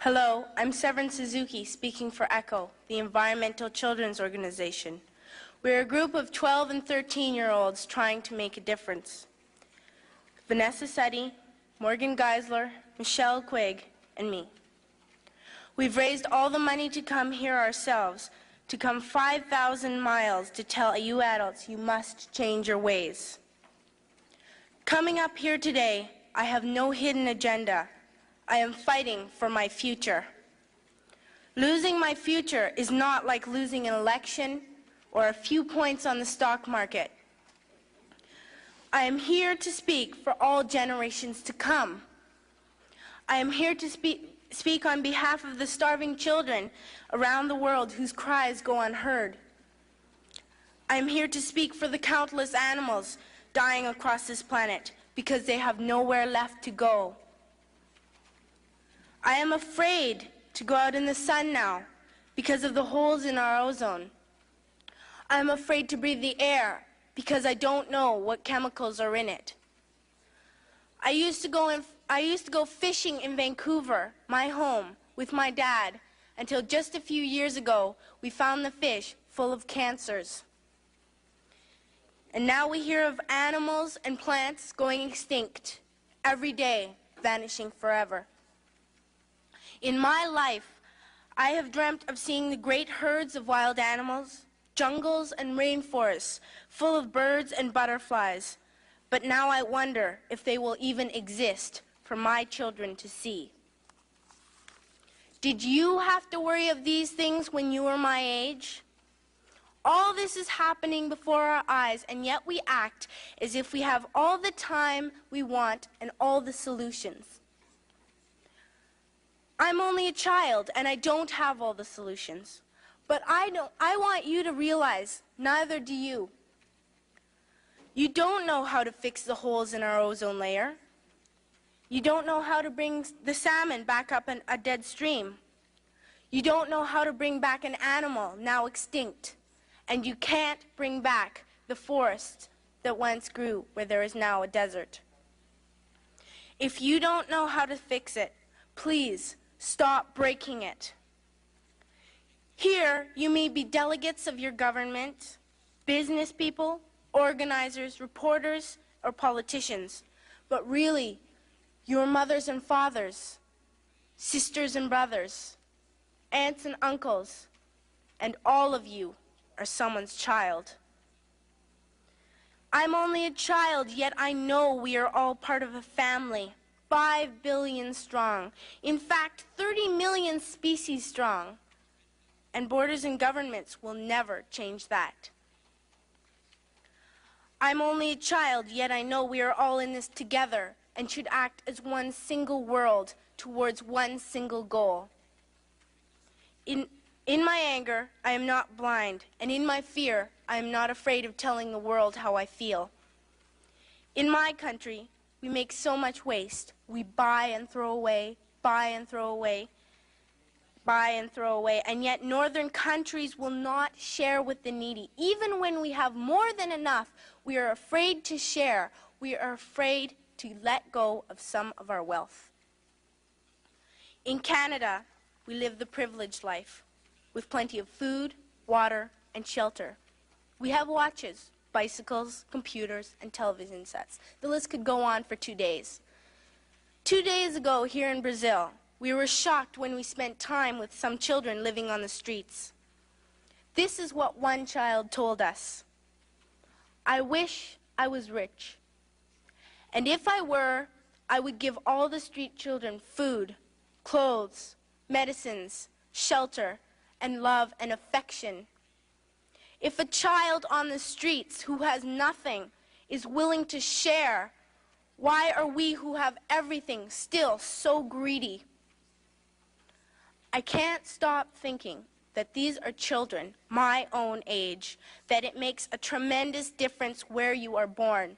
Hello, I'm Severin Suzuki, speaking for ECHO, the Environmental Children's Organization. We're a group of 12 and 13-year-olds trying to make a difference. Vanessa Seti, Morgan Geisler, Michelle Quigg, and me. We've raised all the money to come here ourselves, to come 5,000 miles to tell you adults you must change your ways. Coming up here today, I have no hidden agenda. I am fighting for my future. Losing my future is not like losing an election or a few points on the stock market. I am here to speak for all generations to come. I am here to speak on behalf of the starving children around the world whose cries go unheard. I am here to speak for the countless animals dying across this planet because they have nowhere left to go. I am afraid to go out in the sun now because of the holes in our ozone. I am afraid to breathe the air because I don't know what chemicals are in it. I used to go fishing in Vancouver, my home, with my dad, until just a few years ago we found the fish full of cancers. And now we hear of animals and plants going extinct every day, vanishing forever. In my life, I have dreamt of seeing the great herds of wild animals, jungles and rainforests full of birds and butterflies. But now I wonder if they will even exist for my children to see. Did you have to worry of these things when you were my age? All this is happening before our eyes, and yet we act as if we have all the time we want and all the solutions. I'm only a child, and I don't have all the solutions. But I want you to realize, neither do you. You don't know how to fix the holes in our ozone layer. You don't know how to bring the salmon back up a dead stream. You don't know how to bring back an animal now extinct. And you can't bring back the forest that once grew where there is now a desert. If you don't know how to fix it, please stop breaking it. Here, you may be delegates of your government, business people, organizers, reporters, or politicians, but really, your mothers and fathers, sisters and brothers, aunts and uncles, and all of you are someone's child. I'm only a child, yet I know we are all part of a family, 5 billion strong. In fact, 30 million species strong. And borders and governments will never change that. I'm only a child, yet I know we are all in this together and should act as one single world towards one single goal. In my anger, I am not blind, and in my fear, I am not afraid of telling the world how I feel. In my country, we make so much waste. We buy and throw away, buy and throw away, buy and throw away, and yet northern countries will not share with the needy. Even when we have more than enough, we are afraid to share. We are afraid to let go of some of our wealth. In Canada, we live the privileged life, with plenty of food, water, and shelter. We have watches, bicycles, computers, and television sets. The list could go on for 2 days. 2 days ago, here in Brazil, we were shocked when we spent time with some children living on the streets. This is what one child told us. I wish I was rich. And if I were, I would give all the street children food, clothes, medicines, shelter, and love and affection. If a child on the streets who has nothing is willing to share, why are we who have everything still so greedy? I can't stop thinking that these are children my own age, that it makes a tremendous difference where you are born.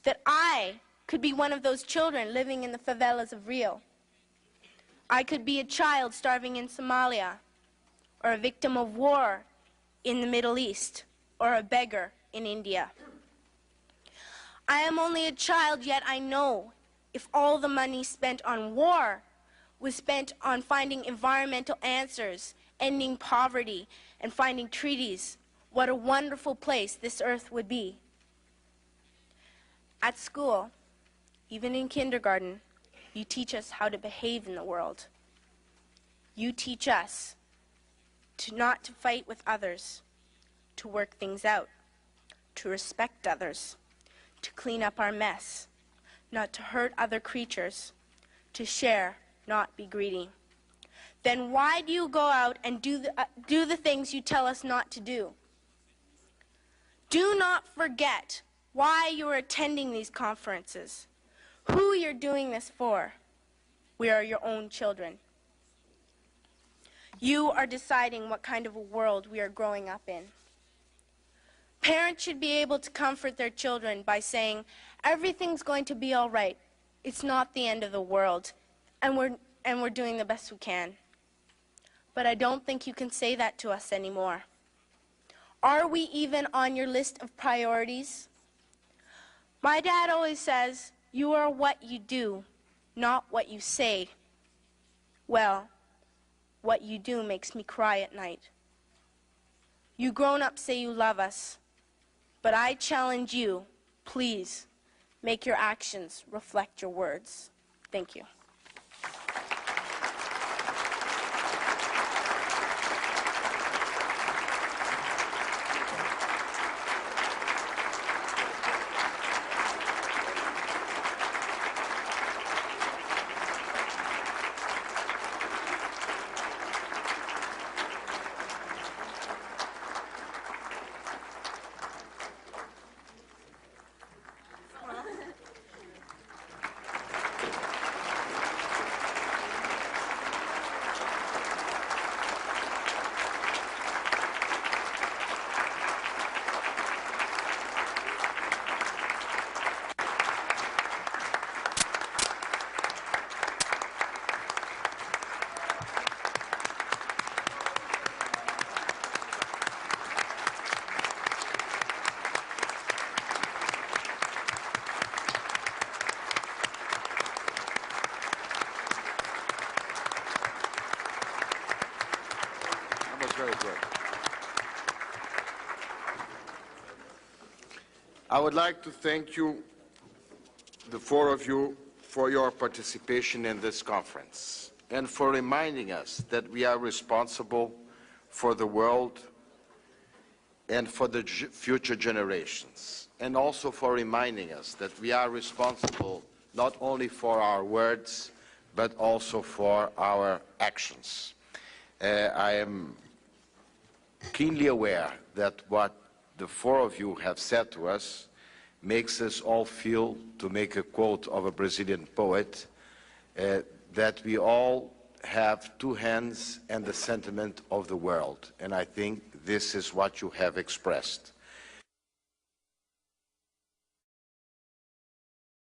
That I could be one of those children living in the favelas of Rio. I could be a child starving in Somalia, or a victim of war in the Middle East, or a beggar in India. I am only a child, yet I know if all the money spent on war was spent on finding environmental answers, ending poverty, and finding treaties, what a wonderful place this earth would be. At school, even in kindergarten, you teach us how to behave in the world. You teach us not to fight with others, to work things out, to respect others, to clean up our mess, not to hurt other creatures, to share, not be greedy. Then why do you go out and do the things you tell us not to do? Do not forget why you are attending these conferences, who you're doing this for. We are your own children. You are deciding what kind of a world we are growing up in. Parents should be able to comfort their children by saying, everything's going to be all right. It's not the end of the world, and we're doing the best we can. But I don't think you can say that to us anymore. Are we even on your list of priorities? My dad always says, you are what you do, not what you say. Well, what you do makes me cry at night. You grown-ups say you love us, but I challenge you, please, make your actions reflect your words. Thank you. Very good. I would like to thank you, the four of you, for your participation in this conference and for reminding us that we are responsible for the world and for the future generations, and also for reminding us that we are responsible not only for our words but also for our actions. I am keenly aware that what the four of you have said to us makes us all feel, to make a quote of a Brazilian poet, that we all have two hands and the sentiment of the world. And I think this is what you have expressed.